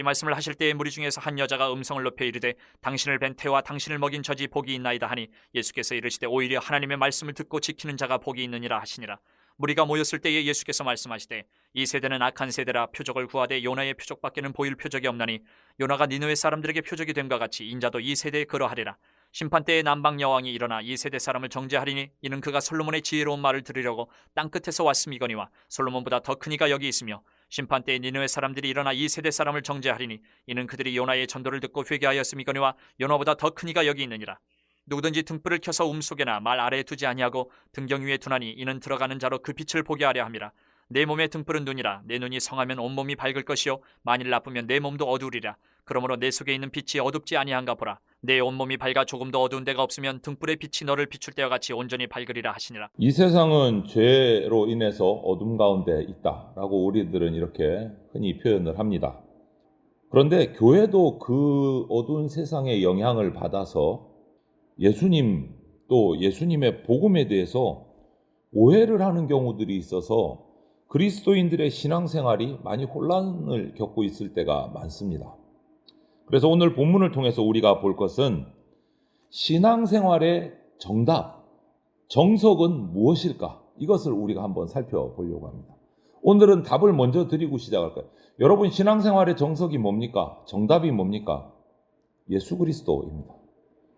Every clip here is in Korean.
말씀을 하실 때에 무리 중에서 한 여자가 음성을 높여 이르되 당신을 뵌 태와 당신을 먹인 젖이 복이 있나이다 하니 예수께서 이르시되 오히려 하나님의 말씀을 듣고 지키는 자가 복이 있느니라 하시니라. 무리가 모였을 때에 예수께서 말씀하시되 이 세대는 악한 세대라 표적을 구하되 요나의 표적밖에는 보일 표적이 없나니 요나가 니느웨 사람들에게 표적이 됨과 같이 인자도 이 세대에 그러하리라. 심판때에 남방 여왕이 일어나 이 세대 사람을 정죄하리니 이는 그가 솔로몬의 지혜로운 말을 들으려고 땅끝에서 왔음이거니와 솔로몬보다 더 큰 이가 여기 있으며 심판때에 니느웨 사람들이 일어나 이 세대 사람을 정죄하리니 이는 그들이 요나의 전도를 듣고 회개하였음이거니와 요나보다 더 큰 이가 여기 있느니라. 누구든지 등불을 켜서 움속에나 말 아래에 두지 아니하고 등경 위에 두나니 이는 들어가는 자로 그 빛을 보게 하려 함이라. 내 몸의 등불은 눈이라. 내 눈이 성하면 온몸이 밝을 것이요 만일 나쁘면 내 몸도 어두우리라. 그러므로 내 속에 있는 빛이 어둡지 아니한가 보라. 내 온몸이 밝아 조금도 어두운 데가 없으면 등불의 빛이 너를 비출 때와 같이 온전히 밝으리라 하시니라. 이 세상은 죄로 인해서 어둠 가운데 있다라고 우리들은 이렇게 흔히 표현을 합니다. 그런데 교회도 그 어두운 세상의 영향을 받아서 예수님 또 예수님의 복음에 대해서 오해를 하는 경우들이 있어서 그리스도인들의 신앙생활이 많이 혼란을 겪고 있을 때가 많습니다. 그래서 오늘 본문을 통해서 우리가 볼 것은 신앙생활의 정답, 정석은 무엇일까? 이것을 우리가 한번 살펴보려고 합니다. 오늘은 답을 먼저 드리고 시작할 거예요. 여러분, 신앙생활의 정석이 뭡니까? 정답이 뭡니까? 예수 그리스도입니다.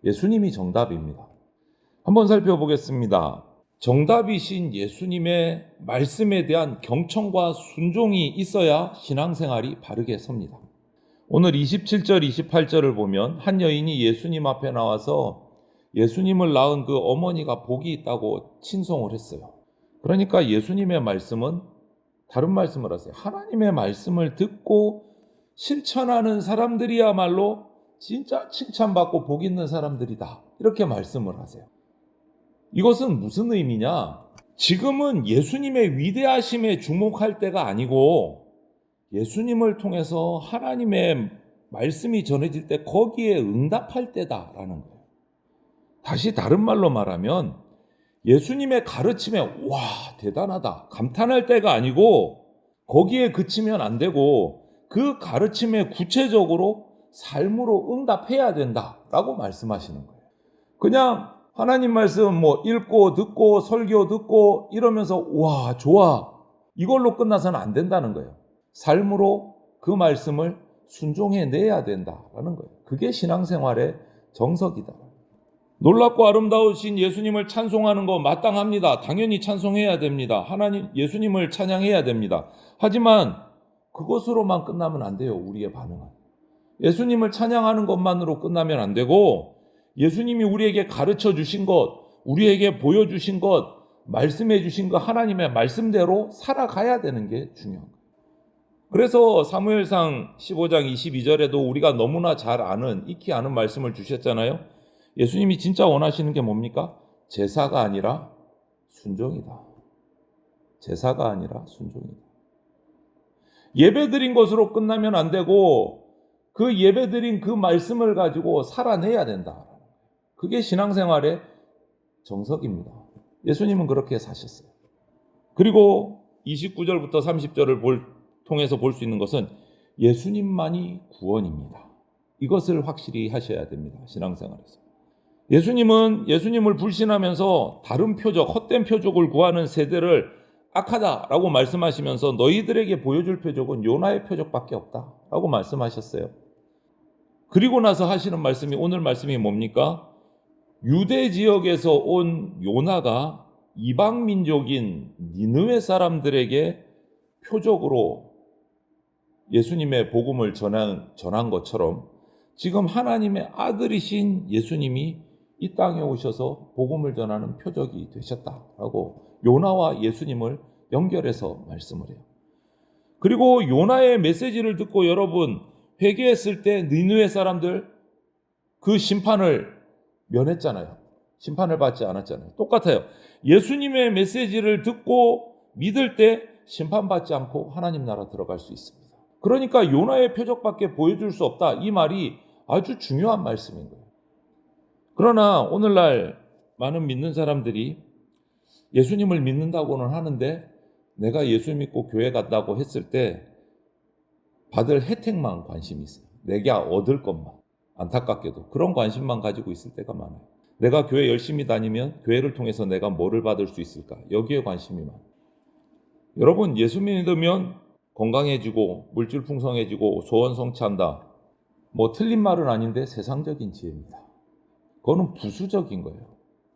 예수님이 정답입니다. 한번 살펴보겠습니다. 정답이신 예수님의 말씀에 대한 경청과 순종이 있어야 신앙생활이 바르게 섭니다. 오늘 27절, 28절을 보면 한 여인이 예수님 앞에 나와서 예수님을 낳은 그 어머니가 복이 있다고 칭송을 했어요. 그러니까 예수님의 말씀은 다른 말씀을 하세요. 하나님의 말씀을 듣고 실천하는 사람들이야말로 진짜 칭찬받고 복 있는 사람들이다. 이렇게 말씀을 하세요. 이것은 무슨 의미냐? 지금은 예수님의 위대하심에 주목할 때가 아니고 예수님을 통해서 하나님의 말씀이 전해질 때 거기에 응답할 때다라는 거예요. 다시 다른 말로 말하면 예수님의 가르침에 와 대단하다 감탄할 때가 아니고 거기에 그치면 안 되고 그 가르침에 구체적으로 삶으로 응답해야 된다라고 말씀하시는 거예요. 그냥 하나님 말씀 읽고 듣고 설교 듣고 이러면서 와 좋아 이걸로 끝나서는 안 된다는 거예요. 삶으로 그 말씀을 순종해내야 된다라는 거예요. 그게 신앙생활의 정석이다. 놀랍고 아름다우신 예수님을 찬송하는 거 마땅합니다. 당연히 찬송해야 됩니다. 하나님 예수님을 찬양해야 됩니다. 하지만 그것으로만 끝나면 안 돼요. 우리의 반응은. 예수님을 찬양하는 것만으로 끝나면 안 되고 예수님이 우리에게 가르쳐 주신 것, 우리에게 보여주신 것, 말씀해 주신 것 하나님의 말씀대로 살아가야 되는 게 중요한 거예요. 그래서 사무엘상 15장 22절에도 우리가 너무나 잘 아는 익히 아는 말씀을 주셨잖아요. 예수님이 진짜 원하시는 게 뭡니까? 제사가 아니라 순종이다. 제사가 아니라 순종이다. 예배드린 것으로 끝나면 안 되고 그 예배드린 그 말씀을 가지고 살아내야 된다. 그게 신앙생활의 정석입니다. 예수님은 그렇게 사셨어요. 그리고 29절부터 30절을 통해서 볼 수 있는 것은 예수님만이 구원입니다. 이것을 확실히 하셔야 됩니다. 신앙생활에서. 예수님을 불신하면서 다른 표적, 헛된 표적을 구하는 세대를 악하다라고 말씀하시면서 너희들에게 보여줄 표적은 요나의 표적밖에 없다라고 말씀하셨어요. 그리고 나서 하시는 말씀이 오늘 말씀이 뭡니까? 유대 지역에서 온 요나가 이방 민족인 니느웨 사람들에게 표적으로 예수님의 복음을 전한 것처럼 지금 하나님의 아들이신 예수님이 이 땅에 오셔서 복음을 전하는 표적이 되셨다라고 요나와 예수님을 연결해서 말씀을 해요. 그리고 요나의 메시지를 듣고 여러분 회개했을 때 니느웨 사람들 그 심판을 면했잖아요. 심판을 받지 않았잖아요. 똑같아요. 예수님의 메시지를 듣고 믿을 때 심판받지 않고 하나님 나라 들어갈 수 있습니다. 그러니까 요나의 표적밖에 보여줄 수 없다. 이 말이 아주 중요한 말씀인 거예요. 그러나 오늘날 많은 믿는 사람들이 예수님을 믿는다고는 하는데 내가 예수 믿고 교회 간다고 했을 때 받을 혜택만 관심이 있어요. 내가 얻을 것만. 안타깝게도 그런 관심만 가지고 있을 때가 많아요. 내가 교회 열심히 다니면 교회를 통해서 내가 뭐를 받을 수 있을까? 여기에 관심이 많아요. 여러분, 예수 믿으면 건강해지고 물질 풍성해지고 소원 성취한다. 뭐 틀린 말은 아닌데 세상적인 지혜입니다. 그거는 부수적인 거예요.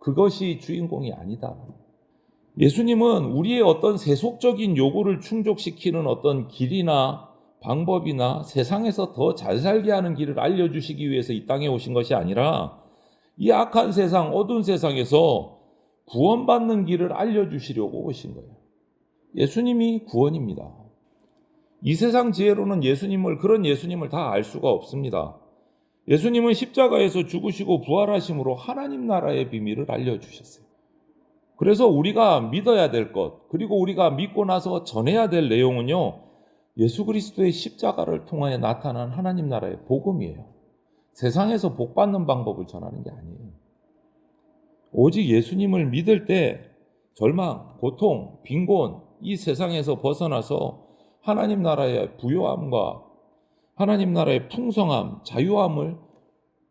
그것이 주인공이 아니다. 예수님은 우리의 어떤 세속적인 요구를 충족시키는 어떤 길이나 방법이나 세상에서 더 잘 살게 하는 길을 알려주시기 위해서 이 땅에 오신 것이 아니라 이 악한 세상, 어두운 세상에서 구원받는 길을 알려주시려고 오신 거예요. 예수님이 구원입니다. 이 세상 지혜로는 그런 예수님을 다 알 수가 없습니다. 예수님은 십자가에서 죽으시고 부활하심으로 하나님 나라의 비밀을 알려주셨어요. 그래서 우리가 믿어야 될 것, 그리고 우리가 믿고 나서 전해야 될 내용은요, 예수 그리스도의 십자가를 통하여 나타난 하나님 나라의 복음이에요. 세상에서 복 받는 방법을 전하는 게 아니에요. 오직 예수님을 믿을 때 절망, 고통, 빈곤, 이 세상에서 벗어나서 하나님 나라의 부요함과 하나님 나라의 풍성함, 자유함을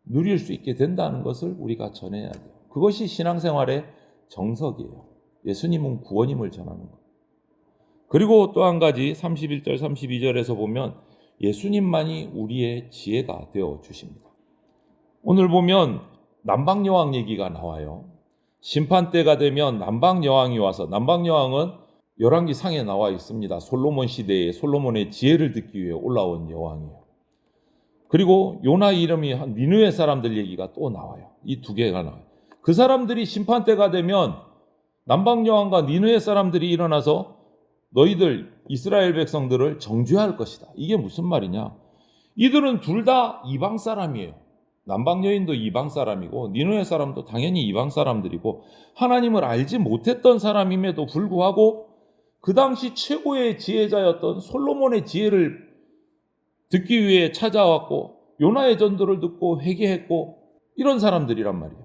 누릴 수 있게 된다는 것을 우리가 전해야 돼요. 그것이 신앙생활의 정석이에요. 예수님은 구원임을 전하는 것. 그리고 또 한 가지 31절 32절에서 보면 예수님만이 우리의 지혜가 되어 주십니다. 오늘 보면 남방여왕 얘기가 나와요. 심판때가 되면 남방여왕이 와서, 남방여왕은 열왕기 상에 나와 있습니다. 솔로몬 시대에 솔로몬의 지혜를 듣기 위해 올라온 여왕이에요. 그리고 요나 이름이 한 니느웨 사람들 얘기가 또 나와요. 이 두 개가 나와요. 그 사람들이 심판때가 되면 남방여왕과 니느웨 사람들이 일어나서 너희들 이스라엘 백성들을 정죄할 것이다. 이게 무슨 말이냐? 이들은 둘 다 이방 사람이에요. 남방 여인도 이방 사람이고 니느웨 사람도 당연히 이방 사람들이고 하나님을 알지 못했던 사람임에도 불구하고 그 당시 최고의 지혜자였던 솔로몬의 지혜를 듣기 위해 찾아왔고 요나의 전도를 듣고 회개했고 이런 사람들이란 말이에요.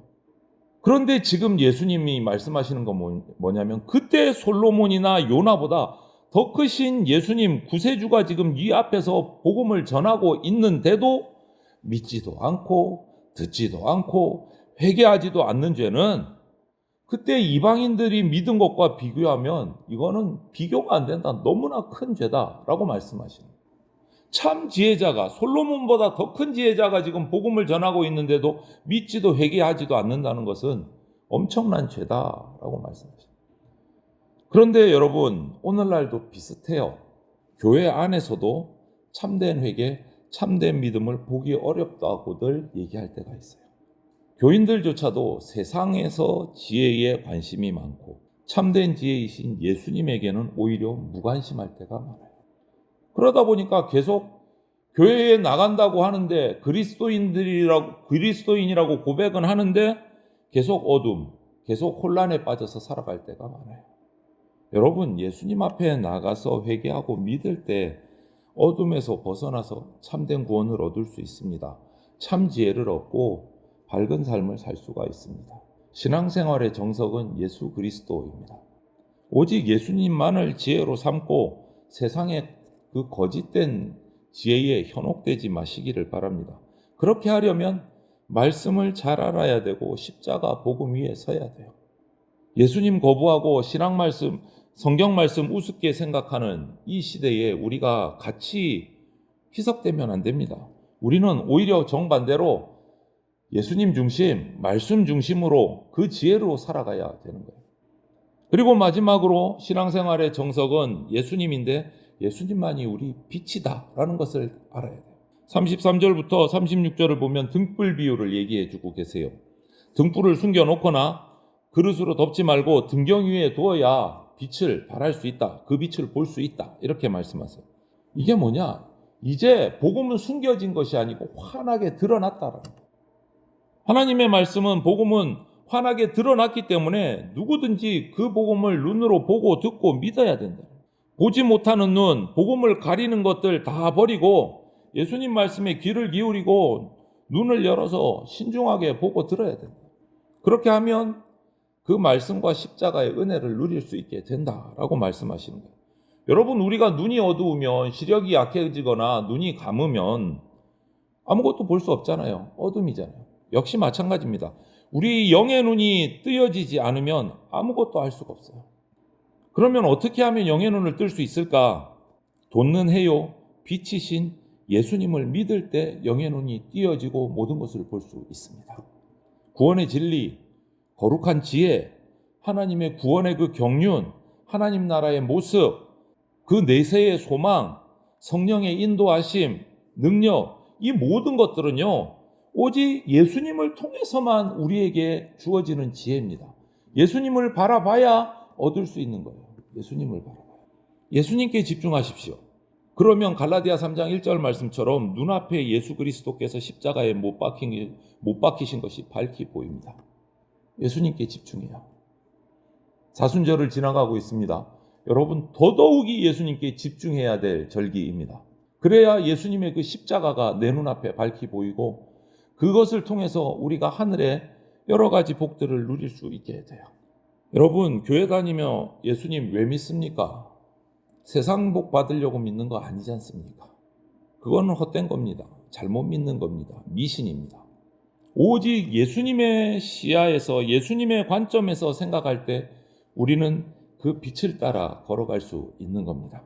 그런데 지금 예수님이 말씀하시는 건 뭐냐면 그때 솔로몬이나 요나보다 더 크신 예수님 구세주가 지금 이 앞에서 복음을 전하고 있는데도 믿지도 않고 듣지도 않고 회개하지도 않는 죄는 그때 이방인들이 믿은 것과 비교하면 이거는 비교가 안 된다. 너무나 큰 죄다라고 말씀하시는 거예요. 참 지혜자가 솔로몬보다 더 큰 지혜자가 지금 복음을 전하고 있는데도 믿지도 회개하지도 않는다는 것은 엄청난 죄다라고 말씀하십니다. 그런데 여러분 오늘날도 비슷해요. 교회 안에서도 참된 회개, 참된 믿음을 보기 어렵다고들 얘기할 때가 있어요. 교인들조차도 세상에서 지혜에 관심이 많고 참된 지혜이신 예수님에게는 오히려 무관심할 때가 많아요. 그러다 보니까 계속 교회에 나간다고 하는데 그리스도인이라고 고백은 하는데 계속 어둠, 계속 혼란에 빠져서 살아갈 때가 많아요. 여러분 예수님 앞에 나가서 회개하고 믿을 때 어둠에서 벗어나서 참된 구원을 얻을 수 있습니다. 참 지혜를 얻고 밝은 삶을 살 수가 있습니다. 신앙생활의 정석은 예수 그리스도입니다. 오직 예수님만을 지혜로 삼고 세상의 그 거짓된 지혜에 현혹되지 마시기를 바랍니다. 그렇게 하려면 말씀을 잘 알아야 되고 십자가 복음 위에 서야 돼요. 예수님 거부하고 신앙 말씀, 성경 말씀 우습게 생각하는 이 시대에 우리가 같이 희석되면 안 됩니다. 우리는 오히려 정반대로 예수님 중심, 말씀 중심으로 그 지혜로 살아가야 되는 거예요. 그리고 마지막으로 신앙생활의 정석은 예수님인데 예수님만이 우리 빛이다라는 것을 알아야 돼요. 33절부터 36절을 보면 등불 비유를 얘기해 주고 계세요. 등불을 숨겨놓거나 그릇으로 덮지 말고 등경 위에 두어야 빛을 발할 수 있다. 그 빛을 볼 수 있다. 이렇게 말씀하세요. 이게 뭐냐? 이제 복음은 숨겨진 것이 아니고 환하게 드러났다라는 거예요. 하나님의 말씀은 복음은 환하게 드러났기 때문에 누구든지 그 복음을 눈으로 보고 듣고 믿어야 된다. 보지 못하는 눈, 복음을 가리는 것들 다 버리고 예수님 말씀에 귀를 기울이고 눈을 열어서 신중하게 보고 들어야 된다. 그렇게 하면 그 말씀과 십자가의 은혜를 누릴 수 있게 된다라고 말씀하시는 거예요. 여러분, 우리가 눈이 어두우면, 시력이 약해지거나 눈이 감으면 아무것도 볼 수 없잖아요. 어둠이잖아요. 역시 마찬가지입니다. 우리 영의 눈이 뜨여지지 않으면 아무것도 알 수가 없어요. 그러면 어떻게 하면 영의 눈을 뜰 수 있을까? 돋는 해요, 빛이신 예수님을 믿을 때 영의 눈이 띄어지고 모든 것을 볼 수 있습니다. 구원의 진리, 거룩한 지혜, 하나님의 구원의 그 경륜, 하나님 나라의 모습, 그 내세의 소망, 성령의 인도하심, 능력, 이 모든 것들은요, 오직 예수님을 통해서만 우리에게 주어지는 지혜입니다. 예수님을 바라봐야 얻을 수 있는 거예요. 예수님을 바라봐야. 예수님께 집중하십시오. 그러면 갈라디아 3장 1절 말씀처럼 눈앞에 예수 그리스도께서 십자가에 못 박히신 것이 밝히 보입니다. 예수님께 집중해요. 사순절을 지나가고 있습니다. 여러분, 더더욱이 예수님께 집중해야 될 절기입니다. 그래야 예수님의 그 십자가가 내 눈앞에 밝히 보이고 그것을 통해서 우리가 하늘의 여러 가지 복들을 누릴 수 있게 돼요. 여러분, 교회 다니며 예수님 왜 믿습니까? 세상 복 받으려고 믿는 거 아니지 않습니까? 그거는 헛된 겁니다. 잘못 믿는 겁니다. 미신입니다. 오직 예수님의 시야에서, 예수님의 관점에서 생각할 때 우리는 그 빛을 따라 걸어갈 수 있는 겁니다.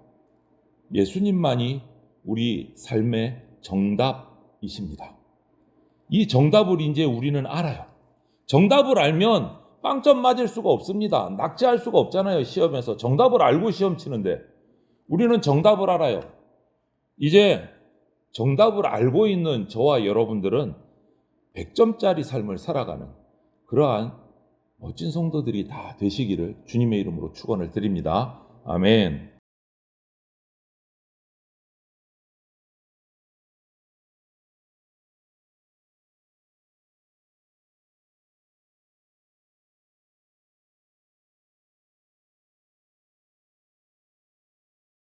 예수님만이 우리 삶의 정답이십니다. 이 정답을 이제 우리는 알아요. 정답을 알면 빵점 맞을 수가 없습니다. 낙제할 수가 없잖아요. 시험에서 정답을 알고 시험 치는데 우리는 정답을 알아요. 이제 정답을 알고 있는 저와 여러분들은 100점짜리 삶을 살아가는 그러한 멋진 성도들이 다 되시기를 주님의 이름으로 축원을 드립니다. 아멘.